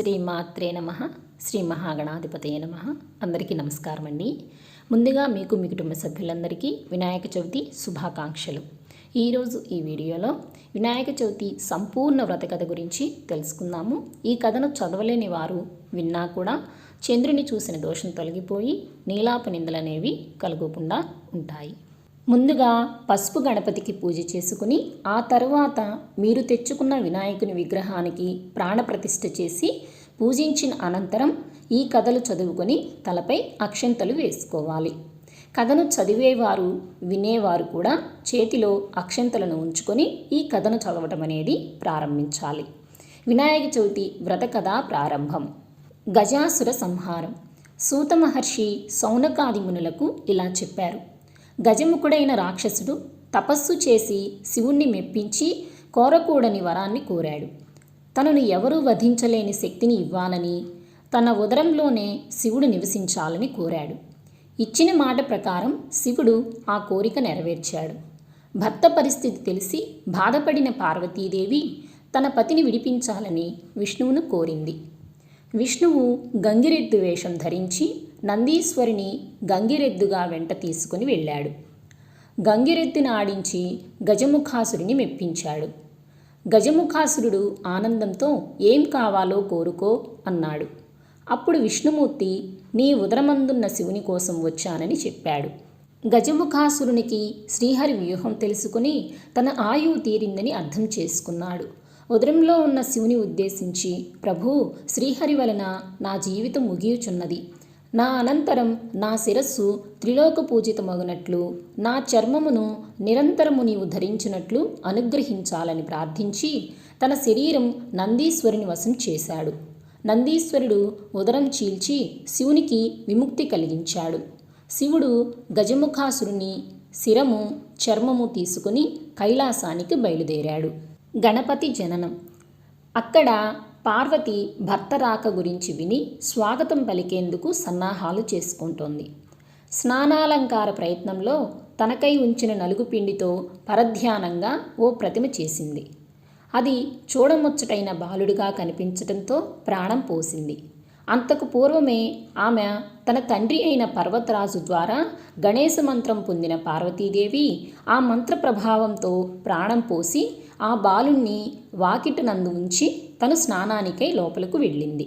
శ్రీమాత్రే నమః. శ్రీ మహాగణాధిపతయే నమః. అందరికీ నమస్కారం అండి. ముందుగా మీకు మీ కుటుంబ సభ్యులందరికీ వినాయక చవితి శుభాకాంక్షలు. ఈరోజు ఈ వీడియోలో వినాయక చవితి సంపూర్ణ వ్రత కథ గురించి తెలుసుకుందాము. ఈ కథను చదవలేని వారు విన్నా కూడా చంద్రుని చూసిన దోషం తొలగిపోయి నీలాప నిందలనేవి కలగకుండా ఉంటాయి. ముందుగా పసుపు గణపతికి పూజ చేసుకుని ఆ తర్వాత మీరు తెచ్చుకున్న వినాయకుని విగ్రహానికి ప్రాణప్రతిష్ఠ చేసి పూజించిన అనంతరం ఈ కథలు చదువుకొని తలపై అక్షంతలు వేసుకోవాలి. కథను చదివేవారు వినేవారు కూడా చేతిలో అక్షంతలను ఉంచుకొని ఈ కథను చదవటం అనేది ప్రారంభించాలి. వినాయక చవితి వ్రత కథ ప్రారంభం. గజాసుర సంహారం. సూత మహర్షి సౌనకాది మునులకు ఇలా చెప్పారు. గజముఖుడైన రాక్షసుడు తపస్సు చేసి శివుణ్ణి మెప్పించి కోరకూడని వరాన్ని కోరాడు. తనను ఎవరూ వధించలేని శక్తిని ఇవ్వాలని, తన ఉదరంలోనే శివుడు నివసించాలని కోరాడు. ఇచ్చిన మాట ప్రకారం శివుడు ఆ కోరిక నెరవేర్చాడు. భర్త పరిస్థితి తెలిసి బాధపడిన పార్వతీదేవి తన పతిని విడిపించాలని విష్ణువును కోరింది. విష్ణువు గంగిరెద్దు వేషం ధరించి నందీశ్వరిని గంగిరెద్దుగా వెంట తీసుకుని వెళ్ళాడు. గంగిరెద్దును ఆడించి గజముఖాసురుని మెప్పించాడు. గజముఖాసురుడు ఆనందంతో ఏం కావాలో కోరుకో అన్నాడు. అప్పుడు విష్ణుమూర్తి నీ ఉదరమందున్న శివుని కోసం వచ్చానని చెప్పాడు. గజముఖాసురునికి శ్రీహరి వ్యూహం తెలుసుకుని తన ఆయువు తీరిందని అర్థం చేసుకున్నాడు. ఉదరంలో ఉన్న శివుని ఉద్దేశించి ప్రభూ, శ్రీహరి వలన నా జీవితం ముగియుచున్నది. నా అనంతరం నా శిరస్సు త్రిలోక పూజితమగునట్లు, నా చర్మమును నిరంతరము నీవు ధరించినట్లు అనుగ్రహించాలని ప్రార్థించి తన శరీరం నందీశ్వరుని వశం చేశాడు. నందీశ్వరుడు ఉదరం చీల్చి శివునికి విముక్తి కలిగించాడు. శివుడు గజముఖాసురుని శిరము చర్మము తీసుకుని కైలాసానికి బయలుదేరాడు. గణపతి జననం. అక్కడ పార్వతి భర్త రాక గురించి విని స్వాగతం పలికేందుకు సన్నాహాలు చేసుకుంటోంది. స్నానాలంకార ప్రయత్నంలో తనకై ఉంచిన నలుగు పిండితో పరధ్యానంగా ఓ ప్రతిమ చేసింది. అది చూడముచ్చటైన బాలుడిగా కనిపించటంతో ప్రాణం పోసింది. అంతకు పూర్వమే ఆమె తన తండ్రి అయిన పర్వతరాజు ద్వారా గణేశ మంత్రం పొందిన పార్వతీదేవి ఆ మంత్ర ప్రభావంతో ప్రాణం పోసి ఆ బాలుణ్ణి వాకిటనందు ఉంచి తను స్నానానికై లోపలకు వెళ్ళింది.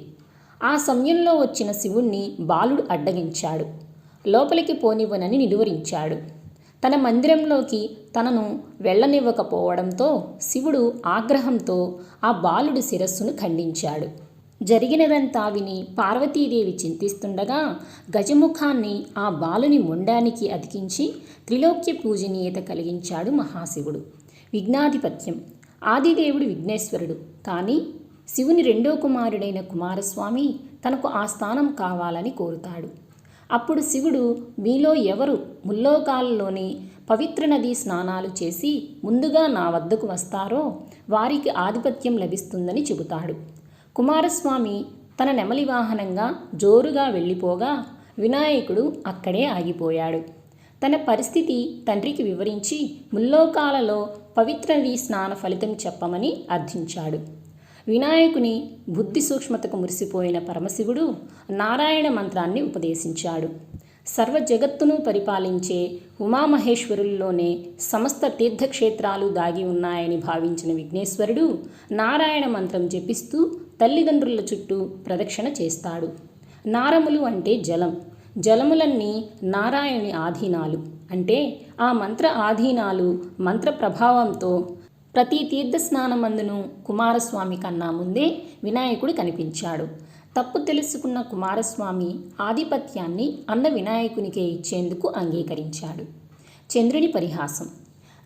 ఆ సమయంలో వచ్చిన శివుణ్ణి బాలుడు అడ్డగించాడు. లోపలికి పోనివ్వనని నిలువరించాడు. తన మందిరంలోకి తనను వెళ్ళనివ్వకపోవడంతో శివుడు ఆగ్రహంతో ఆ బాలుడి శిరస్సును ఖండించాడు. జరిగినదంతా విని పార్వతీదేవి చింతిస్తుండగా గజముఖాన్ని ఆ బాలుని మొండానికి అతికించి త్రిలోక్య పూజనీయత కలిగించాడు మహాశివుడు. విఘ్నాధిపత్యం. ఆదిదేవుడు విఘ్నేశ్వరుడు, కానీ శివుని రెండో కుమారుడైన కుమారస్వామి తనకు ఆ స్థానం కావాలని కోరుతాడు. అప్పుడు శివుడు మీలో ఎవరు ముల్లోకాలలోని పవిత్ర నదీ స్నానాలు చేసి ముందుగా నా వద్దకు వస్తారో వారికి ఆధిపత్యం లభిస్తుందని చెబుతాడు. కుమారస్వామి తన నెమలి వాహనంగా జోరుగా వెళ్ళిపోగా వినాయకుడు అక్కడే ఆగిపోయాడు. తన పరిస్థితి తండ్రికి వివరించి ముల్లోకాలలో పవిత్ర నదీ స్నాన ఫలితం చెప్పమని అర్థించాడు. వినాయకుని బుద్ధి సూక్ష్మతకు మురిసిపోయిన పరమశివుడు నారాయణ మంత్రాన్ని ఉపదేశించాడు. సర్వ జగత్తును పరిపాలించే ఉమామహేశ్వరుల్లోనే సమస్త తీర్థక్షేత్రాలు దాగి ఉన్నాయని భావించిన విఘ్నేశ్వరుడు నారాయణ మంత్రం జపిస్తూ తల్లిదండ్రుల చుట్టూ ప్రదక్షిణ చేస్తాడు. నారములు అంటే జలం. జలములన్నీ నారాయణుని ఆధీనాలు. అంటే ఆ మంత్ర ఆధీనాలు మంత్ర ప్రభావంతో ప్రతి తీర్థస్నానమందును కుమారస్వామి కన్నా ముందే వినాయకుడు కనిపించాడు. తప్పు తెలుసుకున్న కుమారస్వామి ఆధిపత్యాన్ని అన్న వినాయకునికే ఇచ్చేందుకు అంగీకరించాడు. చంద్రుని పరిహాసం.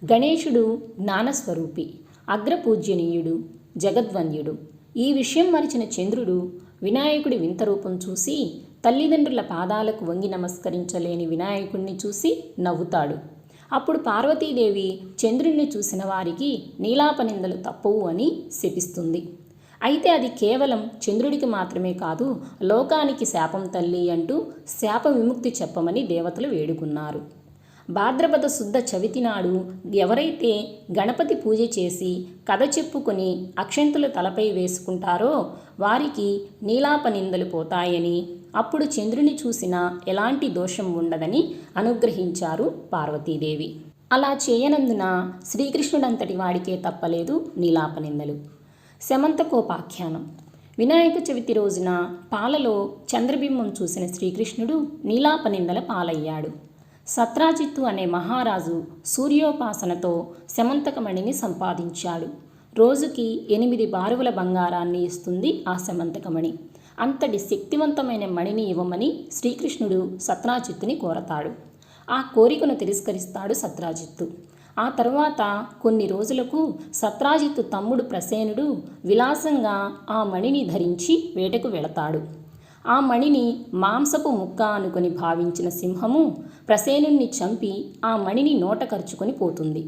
గణేశుడు జ్ఞానస్వరూపి, అగ్రపూజ్యనీయుడు, జగద్వంద్యుడు. ఈ విషయం మరిచిన చంద్రుడు వినాయకుడి వింత రూపం చూసి తల్లిదండ్రుల పాదాలకు వంగి నమస్కరించలేని వినాయకుడిని చూసి నవ్వుతాడు. అప్పుడు పార్వతీదేవి చంద్రుణ్ణి చూసిన వారికి నీలాపనిందలు తప్పవు అని శపిస్తుంది. అయితే అది కేవలం చంద్రుడికి మాత్రమే కాదు, లోకానికి శాపం తల్లి అంటూ శాప విముక్తి చెప్పమని దేవతలు వేడుకున్నారు. భాద్రపద శుద్ధ చవితి నాడు ఎవరైతే గణపతి పూజ చేసి కథ చెప్పుకొని అక్షంతులు తలపై వేసుకుంటారో వారికి నీలాప నిందలు పోతాయని, అప్పుడు చంద్రుని చూసినా ఎలాంటి దోషం ఉండదని అనుగ్రహించారు పార్వతీదేవి. అలా చేయనందున శ్రీకృష్ణుడంతటి వాడికే తప్పలేదు నీలాప నిందలు. శమంతకోపాఖ్యానం. వినాయక చవితి రోజున పాలలో చంద్రబింబం చూసిన శ్రీకృష్ణుడు నీలాప నిందల పాలయ్యాడు. సత్రాజిత్తు అనే మహారాజు సూర్యోపాసనతో శమంతకమణిని సంపాదించాడు. రోజుకి 8 బారువుల బంగారాన్ని ఇస్తుంది ఆ శమంతకమణి. అంతటి శక్తివంతమైన మణిని ఇవ్వమని శ్రీకృష్ణుడు సత్రాజిత్తుని కోరతాడు. ఆ కోరికను తిరస్కరిస్తాడు సత్రాజిత్తు. ఆ తర్వాత కొన్ని రోజులకు సత్రాజిత్తు తమ్ముడు ప్రసేనుడు విలాసంగా ఆ మణిని ధరించి వేటకు వెళతాడు. ఆ మణిని మాంసపు ముక్క అనుకొని భావించిన సింహము ప్రసేనుణ్ణి చంపి ఆ మణిని నోట కరుచుకొని పోతుంది.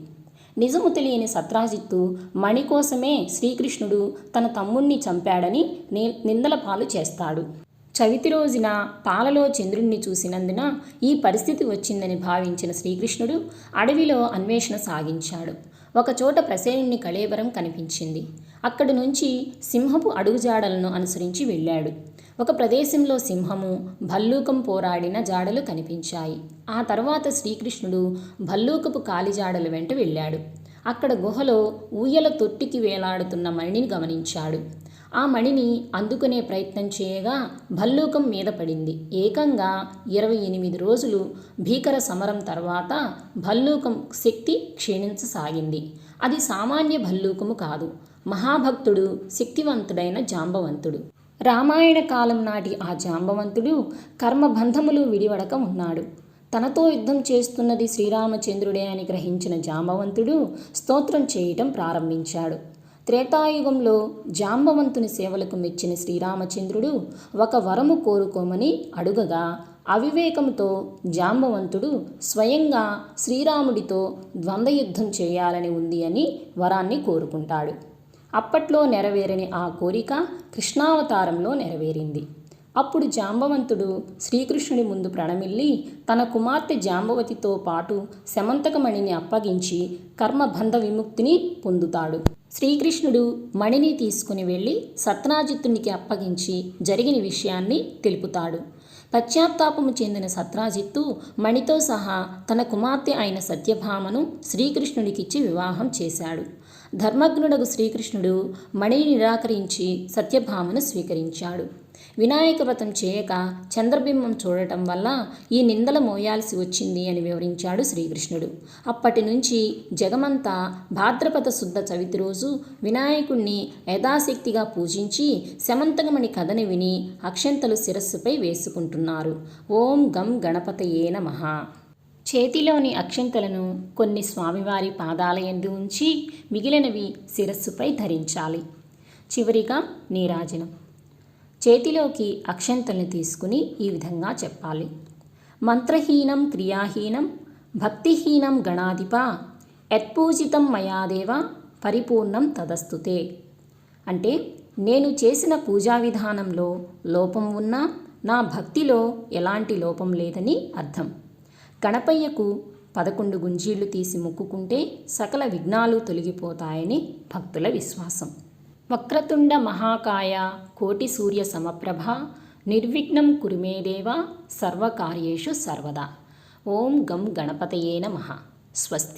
నిజము తెలియని సత్రాజిత్తు మణి కోసమే శ్రీకృష్ణుడు తన తమ్ముణ్ణి చంపాడని నిందల పాలు చేస్తాడు. చవితి రోజున పాలలో చంద్రుణ్ణి చూసినందున ఈ పరిస్థితి వచ్చిందని భావించిన శ్రీకృష్ణుడు అడవిలో అన్వేషణ సాగించాడు. ఒకచోట ప్రసేనుని కళేబరం కనిపించింది. అక్కడి నుంచి సింహపు అడుగుజాడలను అనుసరించి వెళ్ళాడు. ఒక ప్రదేశంలో సింహము, భల్లూకం పోరాడిన జాడలు కనిపించాయి. ఆ తర్వాత శ్రీకృష్ణుడు భల్లూకపు కాలిజాడల వెంట వెళ్ళాడు. అక్కడ గుహలో ఊయల తొట్టికి వేలాడుతున్న మణిని గమనించాడు. ఆ మణిని అందుకునే ప్రయత్నం చేయగా భల్లూకం మీద పడింది. ఏకంగా 28 రోజులు భీకర సమరం తర్వాత భల్లూకం శక్తి క్షీణించసాగింది. అది సామాన్య భల్లూకము కాదు, మహాభక్తుడు, శక్తివంతుడైన జాంబవంతుడు. రామాయణ కాలం నాటి ఆ జాంబవంతుడు కర్మబంధములు విడివడక ఉన్నాడు. తనతో యుద్ధం చేస్తున్నది శ్రీరామచంద్రుడే అని గ్రహించిన జాంబవంతుడు స్తోత్రం చేయటం ప్రారంభించాడు. త్రేతాయుగంలో జాంబవంతుని సేవలకు మెచ్చిన శ్రీరామచంద్రుడు ఒక వరము కోరుకోమని అడుగగా అవివేకంతో జాంబవంతుడు స్వయంగా శ్రీరాముడితో ద్వంద్వయుద్ధం చేయాలని ఉంది అని వరాన్ని కోరుకుంటాడు. అప్పట్లో నెరవేరని ఆ కోరిక కృష్ణావతారంలో నెరవేరింది. అప్పుడు జాంబవంతుడు శ్రీకృష్ణుడి ముందు ప్రణమిల్లి తన కుమార్తె జాంబవతితో పాటు శమంతకమణిని అప్పగించి కర్మబంధ విముక్తిని పొందుతాడు. శ్రీకృష్ణుడు మణిని తీసుకుని వెళ్ళి సత్రాజిత్తునికి అప్పగించి జరిగిన విషయాన్ని తెలుపుతాడు. పశ్చాత్తాపము చెందిన సత్రాజిత్తు మణితో సహా తన కుమార్తె అయిన సత్యభామను శ్రీకృష్ణుడికిచ్చి వివాహం చేశాడు. ధర్మజ్ఞుడగు శ్రీకృష్ణుడు మణిని నిరాకరించి సత్యభామను స్వీకరించాడు. వినాయక వ్రతం చేయక చంద్రబింబం చూడటం వల్ల ఈ నిందల మోయాల్సి వచ్చింది అని వివరించాడు శ్రీకృష్ణుడు. అప్పటి నుంచి జగమంతా భాద్రపద శుద్ధ చవితి రోజు వినాయకుణ్ణి యథాశక్తిగా పూజించి శమంతకమణి కథని విని అక్షంతలు శిరస్సుపై వేసుకుంటున్నారు. ఓం గం గణపతయే నమః. చేతిలోని అక్షంతలను కొన్ని స్వామివారి పాదాల యందు ఉంచి మిగిలినవి శిరస్సుపై ధరించాలి. చివరిగా నీరాజనం. చేతిలోకి అక్షంతల్ని తీసుకుని ఈ విధంగా చెప్పాలి. మంత్రహీనం క్రియాహీనం భక్తిహీనం గణాధిప యత్పూజితం మయాదేవ పరిపూర్ణం తదస్తుతే. అంటే నేను చేసిన పూజా విధానంలో లోపం ఉన్నా నా భక్తిలో ఎలాంటి లోపం లేదని అర్థం. గణపయ్యకు 11 గుంజీళ్లు తీసి మొక్కుకుంటే సకల విఘ్నాలు తొలగిపోతాయని భక్తుల విశ్వాసం. వక్రతుండ మహాకాయ కోటి సూర్య సమప్రభ నిర్విఘ్నం కురుమే దేవ సర్వకార్యేషు సర్వదా. ఓం గం గణపతయే నమః. స్వస్తి.